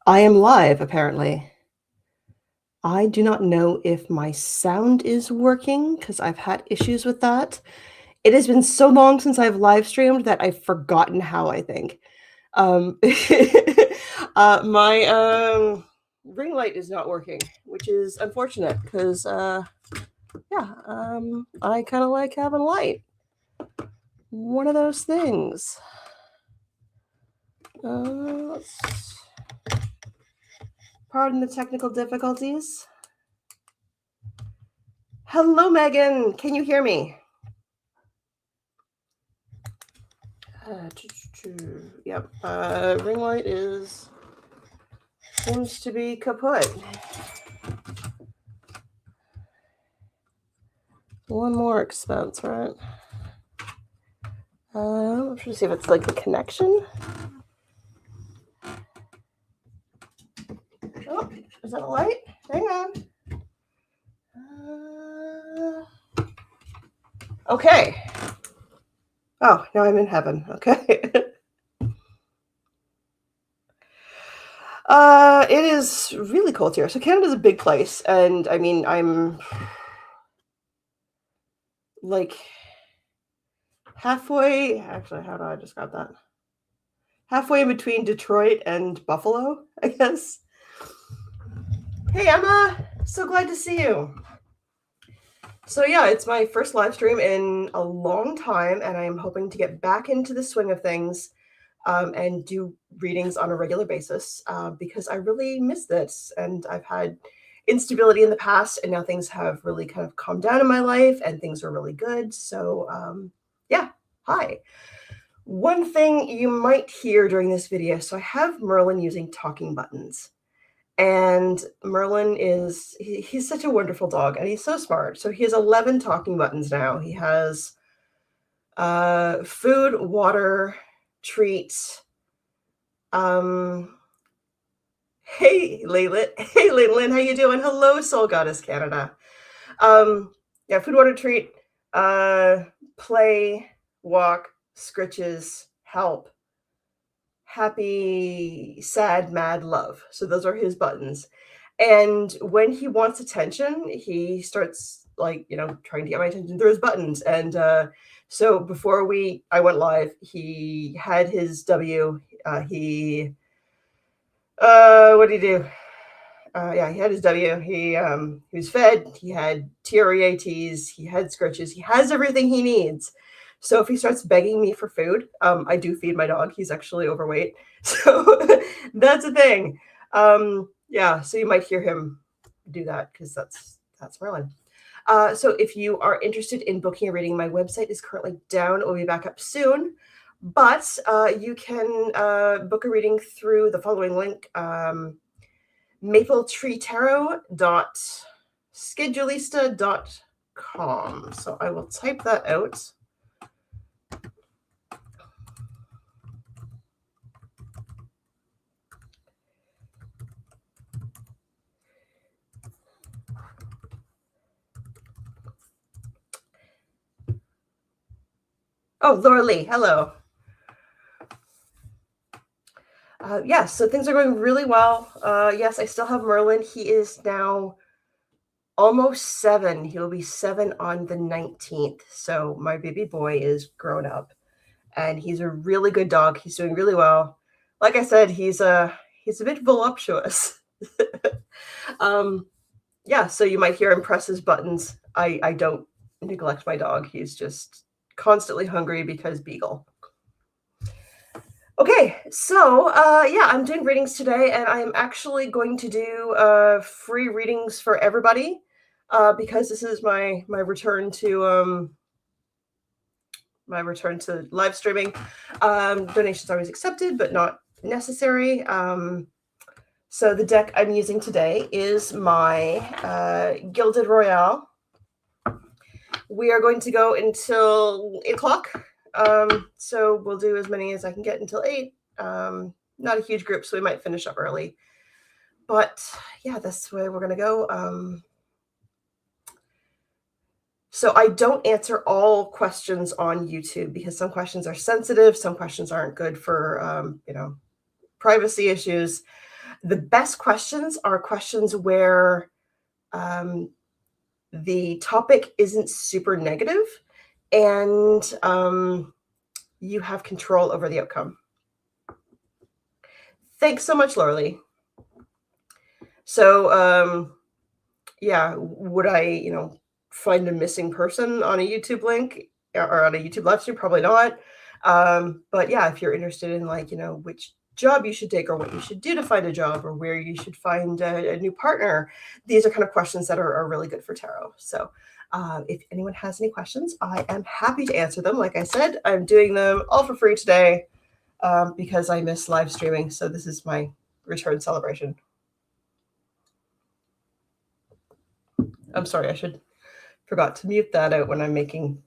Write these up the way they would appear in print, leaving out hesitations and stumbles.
I am live, apparently. I do not know if my sound is working because I've had issues with that. It has been so long since I've live streamed that I've forgotten how I think. Um, my ring light is not working, which is unfortunate because, I kind of like having light. One of those things. Pardon the technical difficulties. Hello, Megan. Can you hear me? Yep. Ring light seems to be kaput. One more expense, right? I'm trying to see if it's like the connection. Oh, is that a light? Hang on. Okay. Oh, now I'm in heaven. Okay. It is really cold here. So Canada's a big place, and I mean, I'm like halfway. Actually, how do I describe that? Halfway in between Detroit and Buffalo, I guess. Hey, Emma. So glad to see you. So yeah, it's my first live stream in a long time, and I'm hoping to get back into the swing of things and do readings on a regular basis because I really miss this. And I've had instability in the past, and now things have really kind of calmed down in my life, and things are really good. So yeah, hi. One thing you might hear during this video, so I have Merlin using talking buttons. And Merlin he's such a wonderful dog, and he's so smart. So he has 11 talking buttons now. He has food, water, treats. Hey, Laylit. Hey, Leyland, how you doing? Hello, Soul Goddess Canada. Yeah, food, water, treat, play, walk, scritches, help, happy, sad, mad, love. So those are his buttons. And when he wants attention, he starts trying to get my attention through his buttons. And so before I went live, he had his W. What did he do? Yeah, he had his W. He was fed. He had TREATs. He had scritches. He has everything he needs. So if he starts begging me for food, I do feed my dog. He's actually overweight. So that's a thing. Yeah, so you might hear him do that because that's Merlin. So if you are interested in booking a reading, my website is currently down. It will be back up soon. But you can book a reading through the following link, mapletreetarot.schedulista.com. So I will type that out. Oh, Laura Lee, hello. Yes, so things are going really well. Yes, I still have Merlin. He is now almost 7. He will be 7 on the 19th. So my baby boy is grown up, and he's a really good dog. He's doing really well. Like I said, he's a bit voluptuous. Yeah, so you might hear him press his buttons. I don't neglect my dog. He's just constantly hungry because Beagle. Okay, so yeah, I'm doing readings today, and I'm actually going to do free readings for everybody because this is my return to live streaming. Donations always accepted, but not necessary. So the deck I'm using today is my Gilded Royale. We are going to go until 8 o'clock. So we'll do as many as I can get until 8. Not a huge group, so we might finish up early. But yeah, that's where we're going to go. So I don't answer all questions on YouTube because some questions are sensitive. Some questions aren't good for, privacy issues. The best questions are questions where the topic isn't super negative and you have control over the outcome. Thanks so much, Laura. So, yeah, would I, find a missing person on a YouTube link or on a YouTube live stream? Probably not. But yeah, if you're interested in which job you should take or what you should do to find a job or where you should find a new partner, these are kind of questions that are really good for tarot. So if anyone has any questions, I am happy to answer them. Like I said, I'm doing them all for free today because I miss live streaming. So this is my return celebration. I'm sorry, I forgot to mute that out when I'm making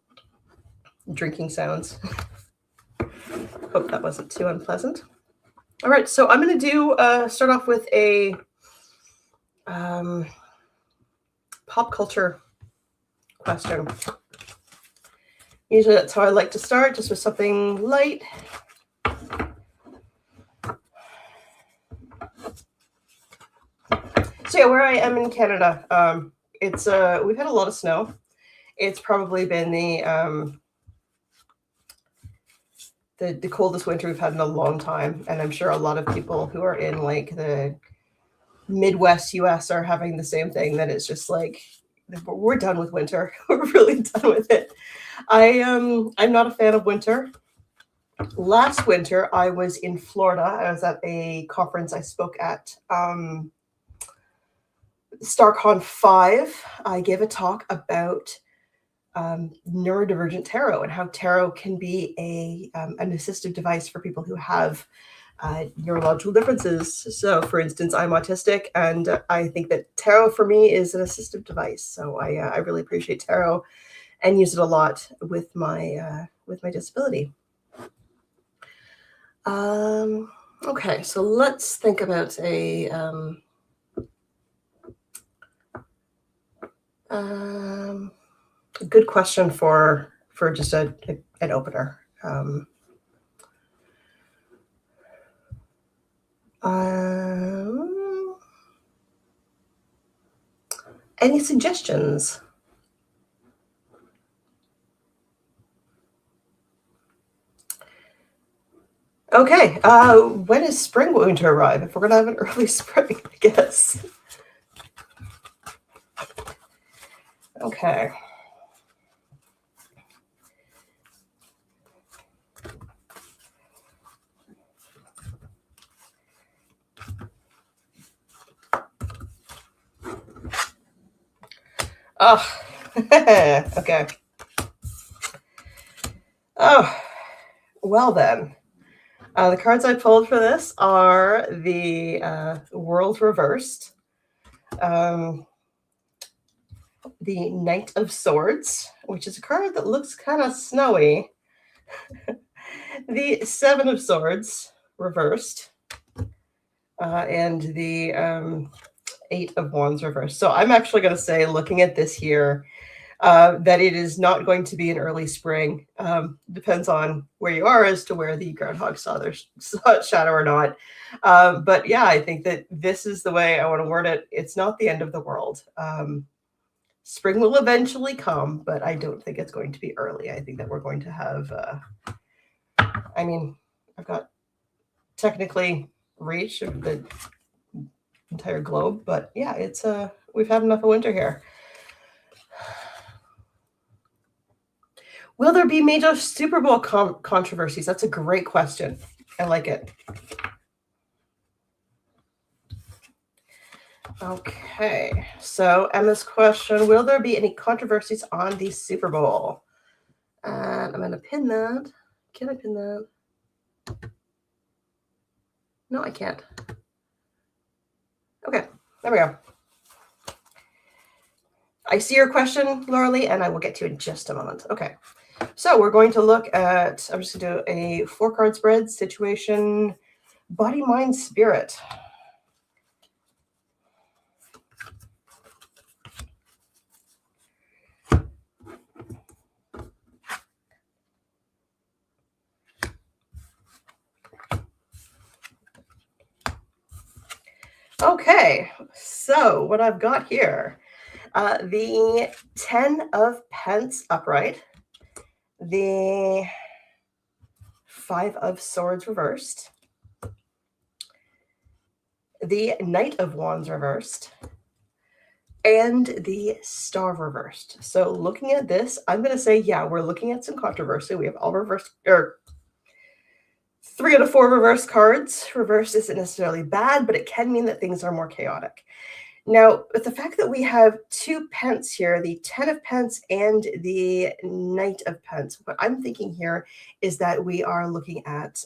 drinking sounds. Hope that wasn't too unpleasant. All right, so I'm going to start off with a pop culture question. Usually that's how I like to start, just with something light. So yeah, where I am in Canada, it's we've had a lot of snow. It's probably been the coldest winter we've had in a long time, and I'm sure a lot of people who are in like the Midwest US are having the same thing, that it's just like we're done with winter. We're really done with it. I'm not a fan of winter. Last winter I was in Florida. I was at a conference I spoke at StarCon 5. I gave a talk about neurodivergent tarot and how tarot can be an assistive device for people who have neurological differences. So for instance, I'm autistic, and I think that tarot for me is an assistive device. So I really appreciate tarot and use it a lot with my disability. Okay, so let's think about a good question for just an opener. Any suggestions? Okay, when is spring going to arrive? If we're going to have an early spring, I guess. Okay. Oh, okay. Oh, well then. The cards I pulled for this are the World Reversed, the Knight of Swords, which is a card that looks kind of snowy, the Seven of Swords reversed, and the Eight of Wands reversed. So I'm actually going to say, looking at this here, that it is not going to be an early spring. Depends on where you are as to where the groundhog saw their shadow or not. But yeah, I think that this is the way I want to word it. It's not the end of the world. Spring will eventually come, but I don't think it's going to be early. I think that we're going to have, I mean, I've got technically reach of the entire globe, but yeah, it's we've had enough of winter here. Will there be major Super Bowl controversies? That's a great question. I like it. Okay, so Emma's question, will there be any controversies on the Super Bowl? And I'm going to pin that. Can I pin that? No, I can't. Okay, there we go. I see your question, Laura Lee, and I will get to you in just a moment. Okay, so we're going to look at, I'm just going to do a 4-card spread, situation, body, mind, spirit. Okay, so what I've got here, the 10 of Pence upright, the 5 of Swords reversed, the Knight of Wands reversed, and the Star reversed. So looking at this, I'm going to say, yeah, we're looking at some controversy. We have all reversed, or 3 out of 4 reverse cards. Reverse isn't necessarily bad, but it can mean that things are more chaotic. Now, with the fact that we have 2 Pence here, the 10 of Pence and the Knight of Pence, what I'm thinking here is that we are looking at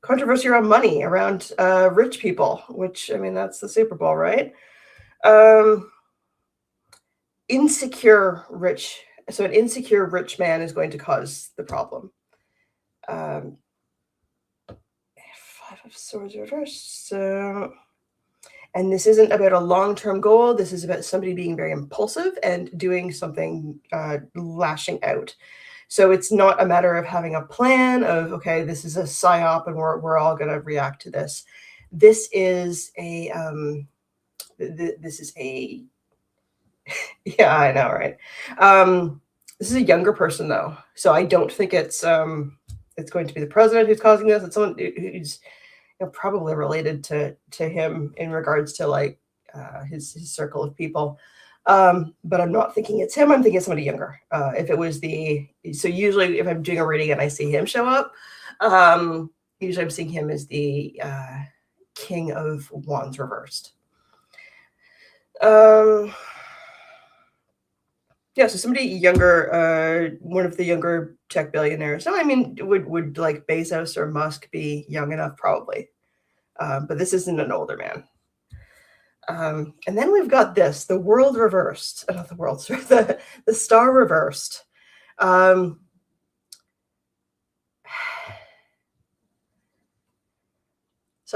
controversy around money, around rich people, which, I mean, that's the Super Bowl, right? Insecure rich. So an insecure rich man is going to cause the problem. 5 of Swords reversed. So, and this isn't about a long-term goal. This is about somebody being very impulsive and doing something, lashing out. So it's not a matter of having a plan of, okay, this is a psyop and we're all going to react to this. This is a, yeah, I know, right? This is a younger person though. So I don't think it's going to be the president who's causing this. It's someone who's probably related to him in regards to like his circle of people. But I'm not thinking it's him. I'm thinking it's somebody younger. If it was so usually if I'm doing a reading and I see him show up, usually I'm seeing him as the King of Wands reversed. Yeah, so somebody younger, one of the younger tech billionaires. No, I mean, would like Bezos or Musk be young enough? Probably. But this isn't an older man. And then we've got this, the world reversed. Not the world, sorry, the star reversed. So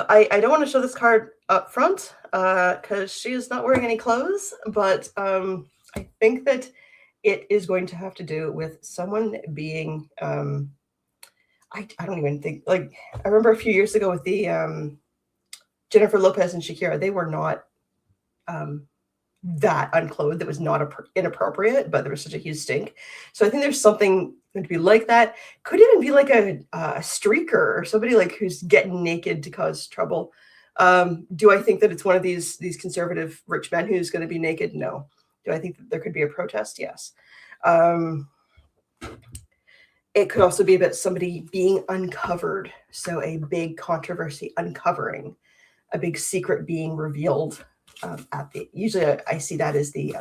I don't want to show this card up front because she is not wearing any clothes, but I think that it is going to have to do with someone being, I don't even think, like, I remember a few years ago with the Jennifer Lopez and Shakira, they were not that unclothed. That was not inappropriate, but there was such a huge stink. So I think there's something going to be like that. Could even be like a streaker or somebody like who's getting naked to cause trouble. Do I think that it's one of these conservative rich men who's going to be naked? No. Do I think that there could be a protest? Yes. It could also be about somebody being uncovered. So a big controversy uncovering, a big secret being revealed. Usually I see that as the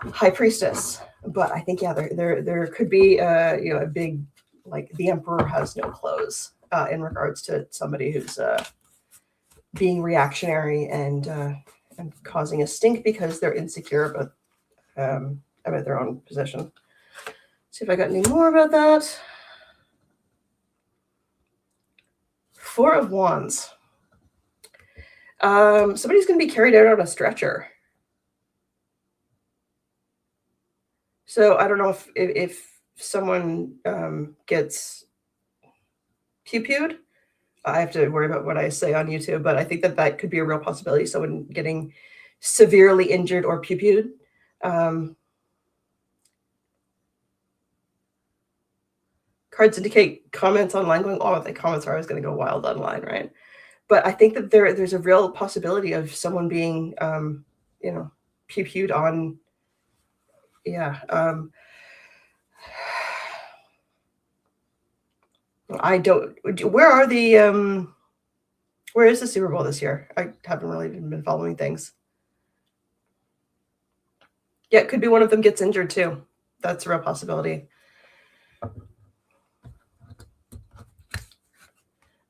high priestess, but I think, yeah, there could be a big, like, the emperor has no clothes in regards to somebody who's being reactionary and causing a stink because they're insecure about their own position. See if I got any more about that. 4 of Wands. Somebody's going to be carried out on a stretcher. So I don't know if someone gets pew-pewed. I have to worry about what I say on YouTube, but I think that could be a real possibility. Someone getting severely injured or pew-pewed. Cards indicate comments online going, oh, the comments are always going to go wild online, right? But I think that there's a real possibility of someone being, pew-pewed on, yeah. Where is the Super Bowl this year? I haven't really been following things. Yeah, it could be one of them gets injured too. That's a real possibility.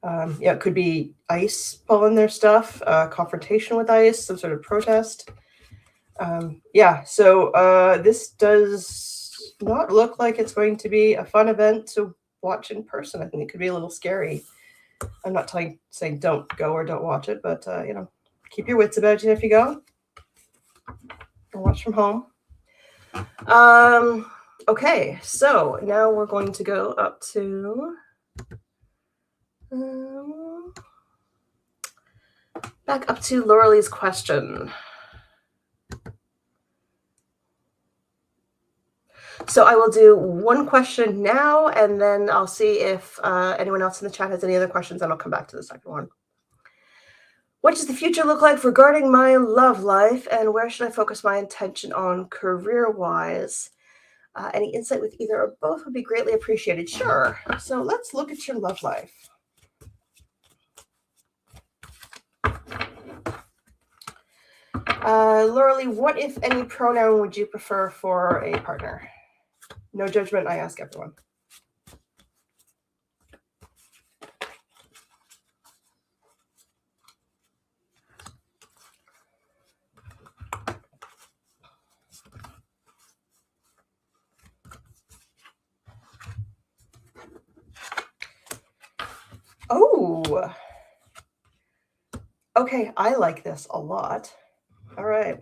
Yeah, it could be ICE pulling their stuff, confrontation with ICE, some sort of protest. Yeah, so this does not look like it's going to be a fun event to watch in person. I think it could be a little scary. I'm not saying don't go or don't watch it, but keep your wits about you if you go. Or watch from home. Okay, so now we're going to go up to Back up to Laurelie's question. So I will do one question now, and then I'll see if anyone else in the chat has any other questions, and I'll come back to the second one. What does the future look like regarding my love life, and where should I focus my attention on career-wise? Any insight with either or both would be greatly appreciated. Sure. So let's look at your love life. Laurelie, what, if any, pronoun would you prefer for a partner? No judgment, I ask everyone. Oh, okay, I like this a lot. All right.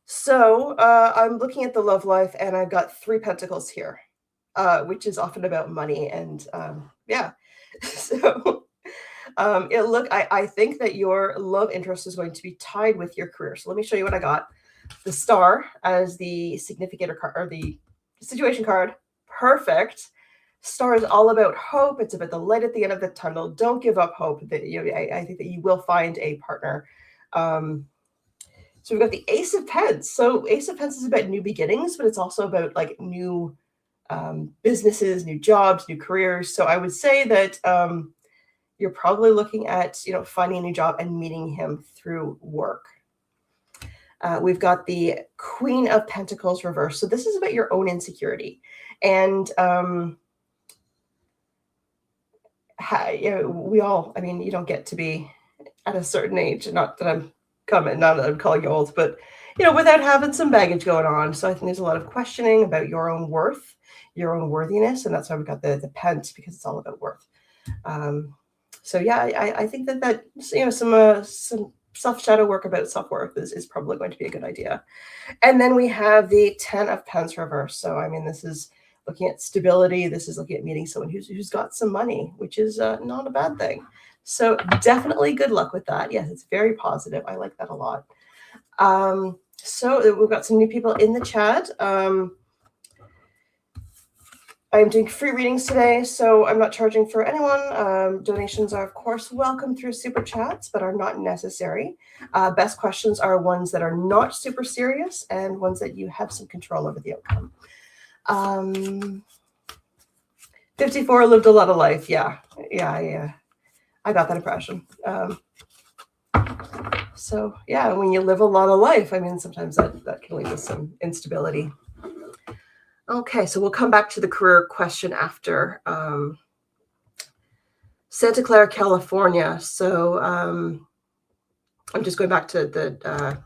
So I'm looking at the love life, and I've got 3 pentacles here, which is often about money. And yeah, so I think that your love interest is going to be tied with your career. So let me show you what I got. The Star as the significator card, or the situation card. Perfect. Star is all about hope. It's about the light at the end of the tunnel. Don't give up hope. That I think that you will find a partner. So we've got the Ace of Pence. So Ace of Pence is about new beginnings, but it's also about like new businesses, new jobs, new careers. So I would say that you're probably looking at finding a new job and meeting him through work. We've got the Queen of Pentacles reversed. So this is about your own insecurity. And we all, I mean, you don't get to be at a certain age, not that I'm calling you old, but without having some baggage going on. So I think there's a lot of questioning about your own worth, your own worthiness, and that's why we got the Pence, because it's all about worth. So yeah, I think that some self-shadow work about self-worth is probably going to be a good idea. And then we have the 10 of Pence reverse. So I mean, this is looking at stability. This is looking at meeting someone who's got some money, which is not a bad thing. So definitely good luck with that. Yes, it's very positive. I like that a lot. So we've got some new people in the chat. I'm doing free readings today, so I'm not charging for anyone. Donations are, of course, welcome through Super Chats, but are not necessary. Best questions are ones that are not super serious and ones that you have some control over the outcome. 54 lived a lot of life. Yeah. I got that impression. So yeah, when you live a lot of life, I mean, sometimes that can lead to some instability. Okay, so we'll come back to the career question after. Santa Clara, California. So I'm just going back to the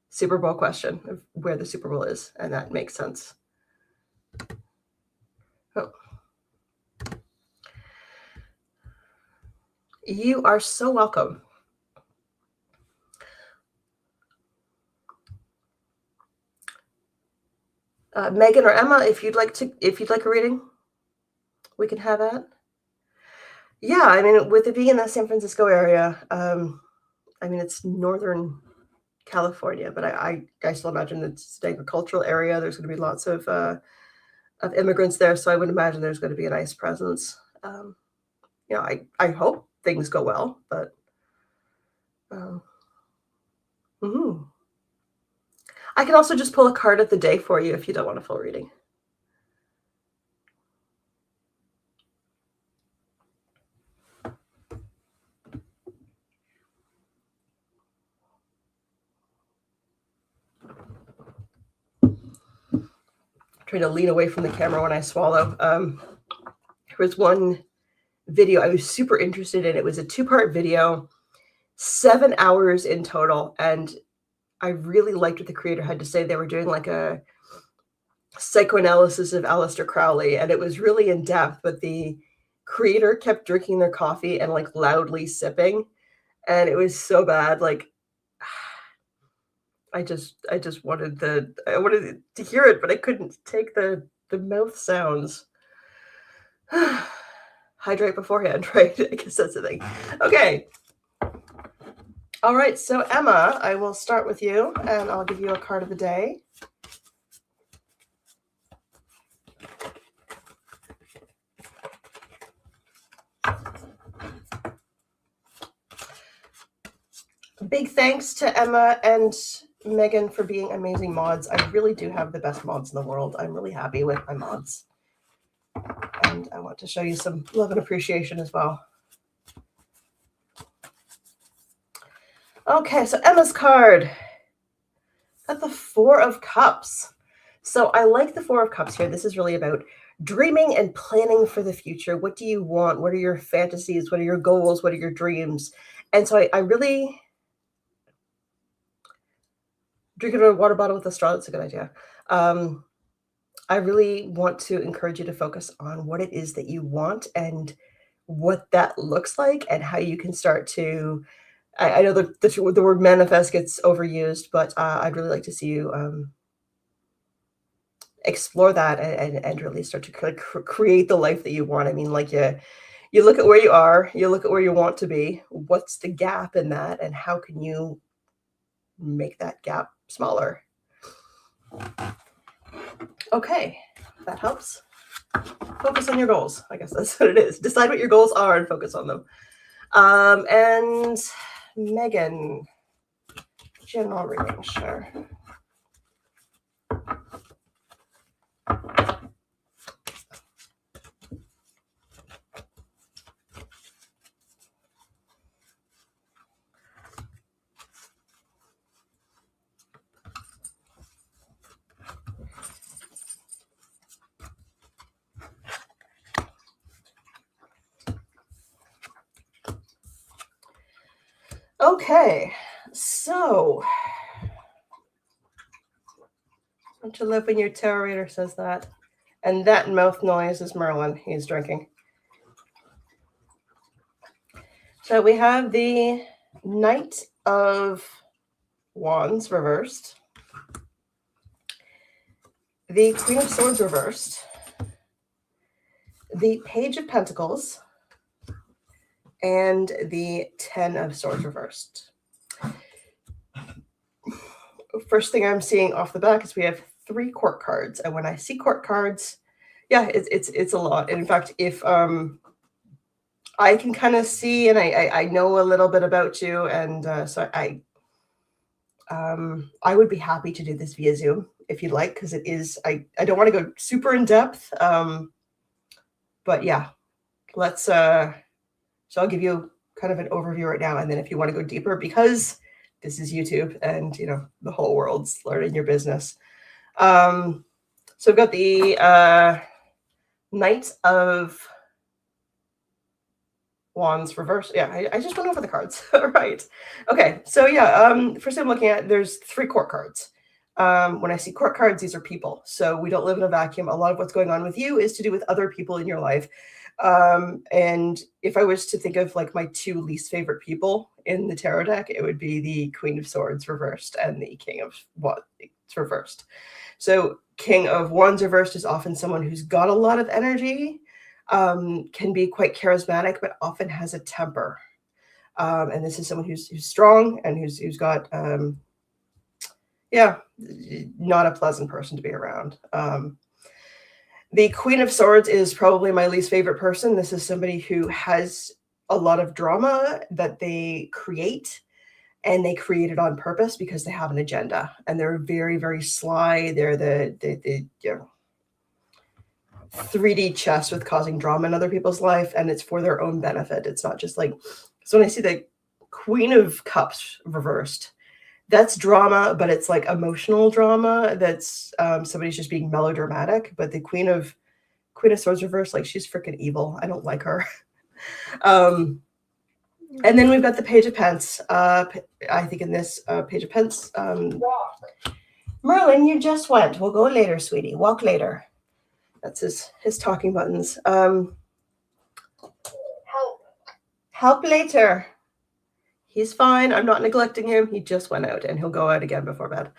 Super Bowl question of where the Super Bowl is, and that makes sense. Oh. You are so welcome. Megan or Emma, if you'd like a reading, we can have that. Yeah, I mean, with it being in the San Francisco area, I mean, it's Northern California, but I still imagine it's an agricultural area. There's going to be lots of immigrants there, so I would imagine there's going to be a nice presence. I hope things go well, but I can also just pull a card of the day for you if you don't want a full reading. Trying to lean away from the camera when I swallow. There was one video I was super interested in. It was a 2-part video, 7 hours in total, and I really liked what the creator had to say. They were doing like a psychoanalysis of Aleister Crowley, and it was really in depth, but the creator kept drinking their coffee and like loudly sipping, and it was so bad. Like I just wanted to hear it, but I couldn't take the mouth sounds. Hydrate beforehand, right? I guess that's the thing. Okay. All right, so Emma, I will start with you, and I'll give you a card of the day. Big thanks to Emma and Megan for being amazing mods. I really do have the best mods in the world. I'm really happy with my mods. And I want to show you some love and appreciation as well. Okay, so Emma's card. Got the Four of Cups. So I like the Four of Cups here. This is really about dreaming and planning for the future. What do you want? What are your fantasies? What are your goals? What are your dreams? And so I really drinking a water bottle with a straw. That's a good idea. I really want to encourage you to focus on what it is that you want and what that looks like and how you can start to. I know the word manifest gets overused, but I'd really like to see you explore that and really start to create the life that you want. I mean, like you look at where you are, you look at where you want to be. What's the gap in that, and how can you make that gap smaller? Okay, that helps. Focus on your goals. I guess that's what it is. Decide what your goals are and focus on them. And Megan, general reading, sure. Okay, so don't you love when your tarot reader says that? And that mouth noise is Merlin. He's drinking. So we have the Knight of Wands reversed, the Queen of Swords reversed, the Page of Pentacles, and the Ten of Swords reversed. First thing I'm seeing off the back is we have 3 court cards, and when I see court cards, yeah, it's a lot. And in fact, if I can kind of see and I know a little bit about you, and so I would be happy to do this via Zoom if you'd like, because it is I don't want to go super in depth, but yeah, let's so I'll give you kind of an overview right now, and then if you want to go deeper, because this is YouTube and the whole world's learning your business. So we've got the Knight of Wands reversed. Yeah, I just went over the cards. Right. Okay. So yeah, first I'm looking at, there's 3 court cards. When I see court cards, these are people. So we don't live in a vacuum. A lot of what's going on with you is to do with other people in your life. And if I was to think of like my 2 least favorite people in the tarot deck, it would be the Queen of Swords reversed and the King of Wands reversed. So King of Wands reversed is often someone who's got a lot of energy, can be quite charismatic, but often has a temper. And this is someone who's strong and who's got, not a pleasant person to be around. The Queen of Swords is probably my least favorite person. This is somebody who has a lot of drama that they create, and they create it on purpose because they have an agenda, and they're very, very sly. They're the 3D chess with causing drama in other people's life, and it's for their own benefit. It's not just like, so when I see the Queen of Cups reversed, that's drama, but it's like emotional drama. That's somebody's just being melodramatic. But the Queen of Swords reversed, like, she's freaking evil. I don't like her. And then we've got the Page of Pence. I think in this Page of Pence, Merlin, you just went. We'll go later, sweetie. Walk later. That's his talking buttons. Help later. He's fine. I'm not neglecting him. He just went out, and he'll go out again before bed.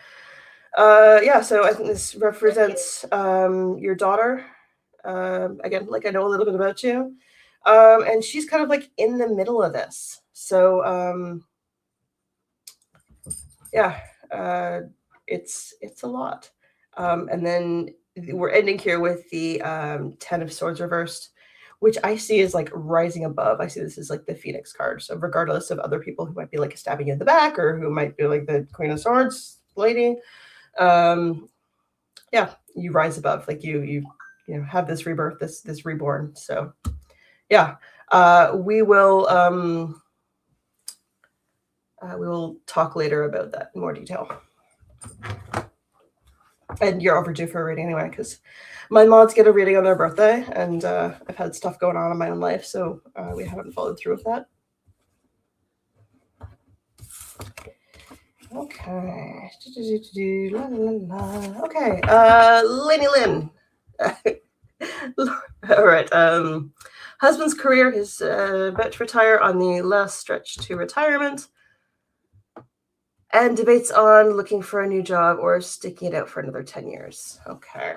Yeah, so I think this represents your daughter. Again, like, I know a little bit about you. And she's kind of like in the middle of this. So yeah, it's a lot. And then we're ending here with the 10 of Swords reversed, which I see as like rising above. I see this as like the Phoenix card. So regardless of other people who might be like stabbing you in the back or who might be like the Queen of Swords lady, yeah, you rise above. Like you know have this rebirth, this reborn. So yeah, we will talk later about that in more detail. And you're overdue for a reading anyway, because my mods get a reading on their birthday, and I've had stuff going on in my own life, so we haven't followed through with that. Okay. Okay. Lenny Lynn. All right. Husband's career is about to retire on the last stretch to retirement. And debates on looking for a new job or sticking it out for another 10 years. Okay.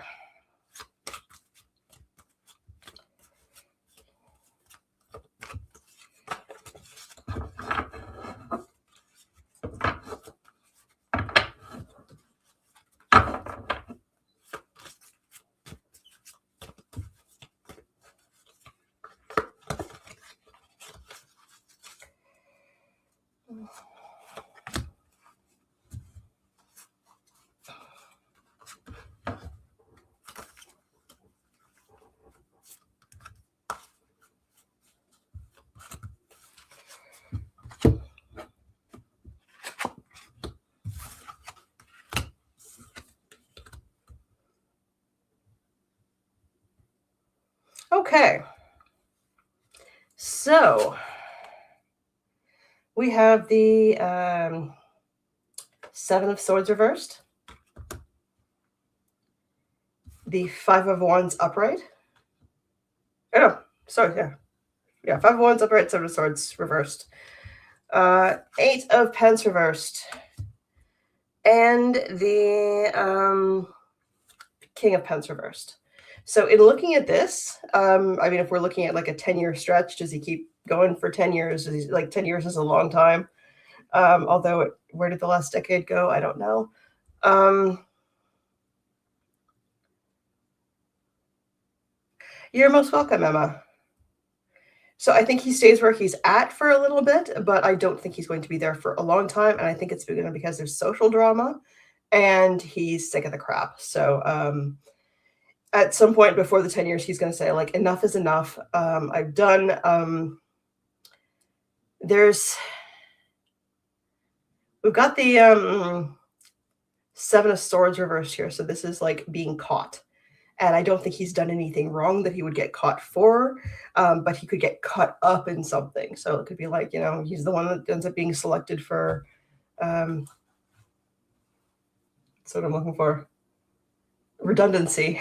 Okay. So we have the 7 of Swords reversed, the 5 of Wands upright. Oh, no, sorry, yeah, 5 of Wands upright, 7 of Swords reversed, 8 of Pence reversed, and the King of Pence reversed. So in looking at this, I mean, if we're looking at like a 10-year stretch, does he keep going for 10 years? Like 10 years is a long time. Although where did the last decade go? I don't know. You're most welcome, Emma. So I think he stays where he's at for a little bit, but I don't think he's going to be there for a long time. And I think it's because there's social drama and he's sick of the crap. So at some point before the 10 years, he's going to say, like, enough is enough. I've done. We've got the 7 of Swords reversed here. So this is like being caught. And I don't think he's done anything wrong that he would get caught for, but he could get caught up in something. So it could be like, he's the one that ends up being selected for, that's what I'm looking for, redundancy.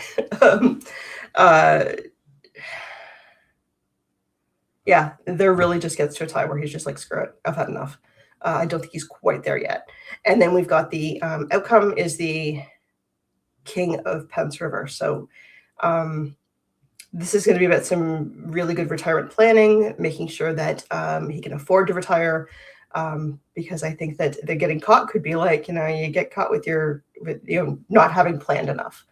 Yeah, there really just gets to a time where he's just like, screw it, I've had enough. I don't think he's quite there yet. And then we've got the outcome is the King of Pence reverse. So this is going to be about some really good retirement planning, making sure that he can afford to retire, because I think that the getting caught could be like, you get caught with not having planned enough.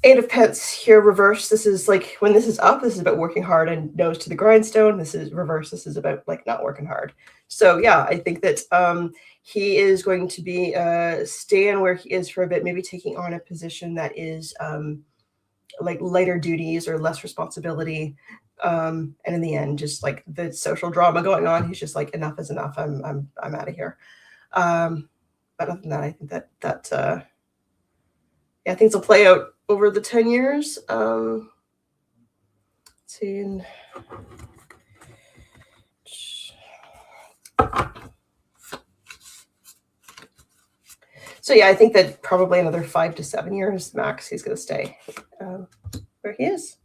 8 of Pence here reverse. This is like when this is up, this is about working hard and nose to the grindstone. This is reverse. This is about like not working hard. So yeah, I think that he is going to be staying where he is for a bit, maybe taking on a position that is like lighter duties or less responsibility. And in the end, just like the social drama going on, he's just like, enough is enough. I'm out of here. But other than that, I think that yeah, things will play out over the 10 years. Let's see. So yeah, I think that probably another 5 to 7 years max, he's going to stay where he is.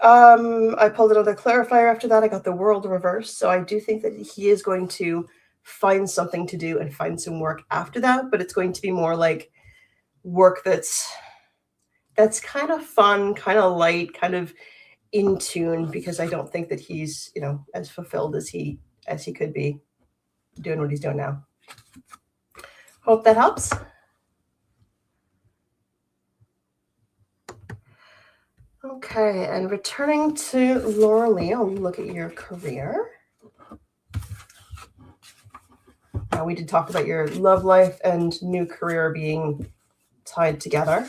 I pulled another clarifier after that. I got the World reverse. So I do think that he is going to find something to do and find some work after that, but it's going to be more like work that's kind of fun, kind of light, kind of in tune, because I don't think that he's, as fulfilled as he as he could be doing what he's doing now. Hope that helps. Okay, and returning to Laura Lee, I'll look at your career. We did talk about your love life and new career being tied together.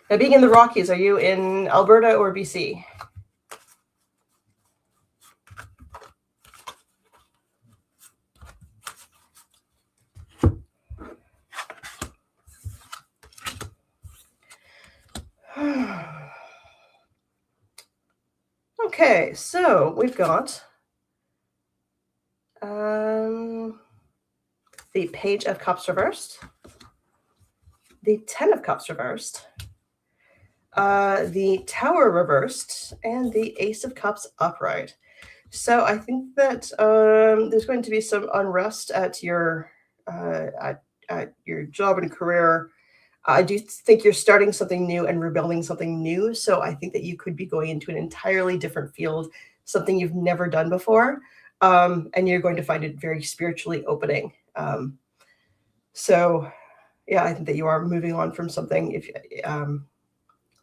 Now, being in the Rockies, are you in Alberta or BC? Okay, so we've got the Page of Cups reversed, the 10 of Cups reversed, the Tower reversed, and the Ace of Cups upright. So I think that there's going to be some unrest at your job and career. I do think you're starting something new and rebuilding something new. So I think that you could be going into an entirely different field, something you've never done before, and you're going to find it very spiritually opening. So, yeah, I think that you are moving on from something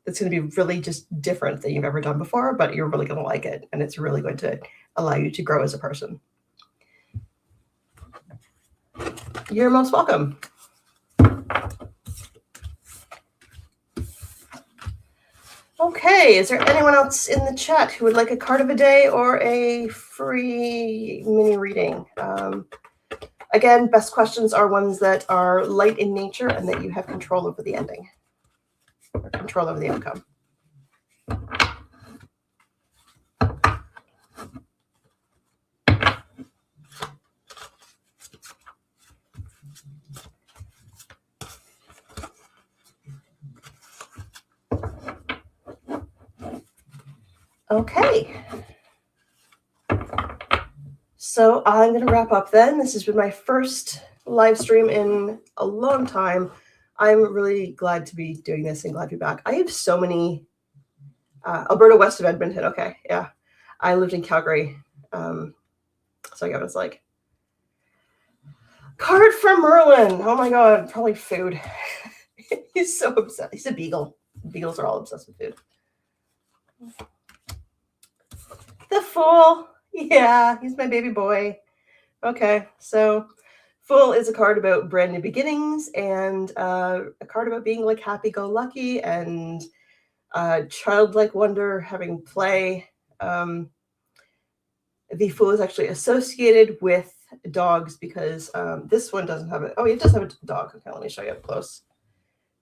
that's going to be really just different than you've ever done before, but you're really going to like it, and it's really going to allow you to grow as a person. You're most welcome. Okay, is there anyone else in the chat who would like a card of a day or a free mini reading? Again, best questions are ones that are light in nature and that you have control over the ending or control over the outcome. Okay. So I'm going to wrap up then. This has been my first live stream in a long time. I'm really glad to be doing this and glad to be back. I have so many, Alberta west of Edmonton. Okay, yeah. I lived in Calgary. So I got it's like, card from Merlin. Oh my God, probably food. He's so obsessed. He's a beagle. Beagles are all obsessed with food. The Fool. Yeah, he's my baby boy. Okay, so Fool is a card about brand new beginnings and a card about being like happy-go-lucky and childlike wonder, having play. The Fool is actually associated with dogs because this one doesn't have it. Oh, it does have a dog. Okay, let me show you up close.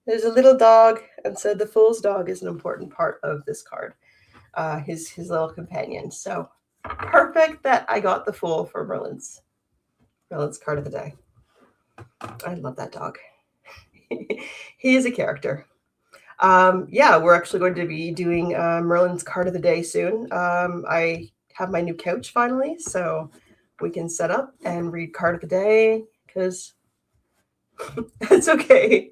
There's a little dog, and so the Fool's dog is an important part of this card. His little companion. So perfect that I got the Fool for Merlin's card of the day. I love that dog. He is a character. Yeah, we're actually going to be doing Merlin's card of the day soon. I have my new couch finally, so we can set up and read card of the day because that's okay.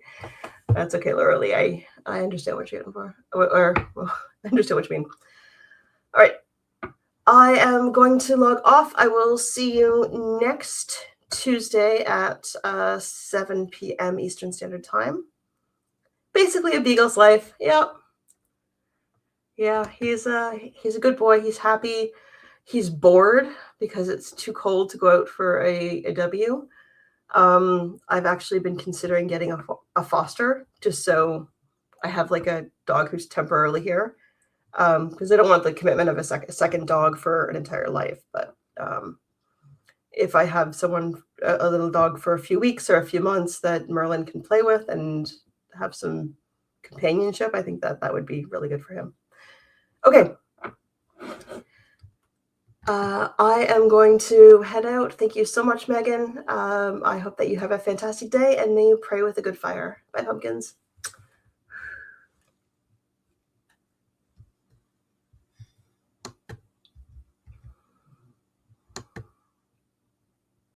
That's okay, Laura Lee. I understand what you're getting for. Or well, I understand what you mean. All right. I am going to log off. I will see you next Tuesday at 7 p.m. Eastern Standard Time. Basically a beagle's life. Yep. Yeah, he's a good boy. He's happy. He's bored because it's too cold to go out for a W. I've actually been considering getting a foster just so I have like a dog who's temporarily here. Because I don't want the commitment of a second dog for an entire life. But if I have a little dog for a few weeks or a few months that Merlin can play with and have some companionship, I think that would be really good for him. Okay. I am going to head out. Thank you so much, Megan. I hope that you have a fantastic day and may you pray with a good fire. Bye, pumpkins.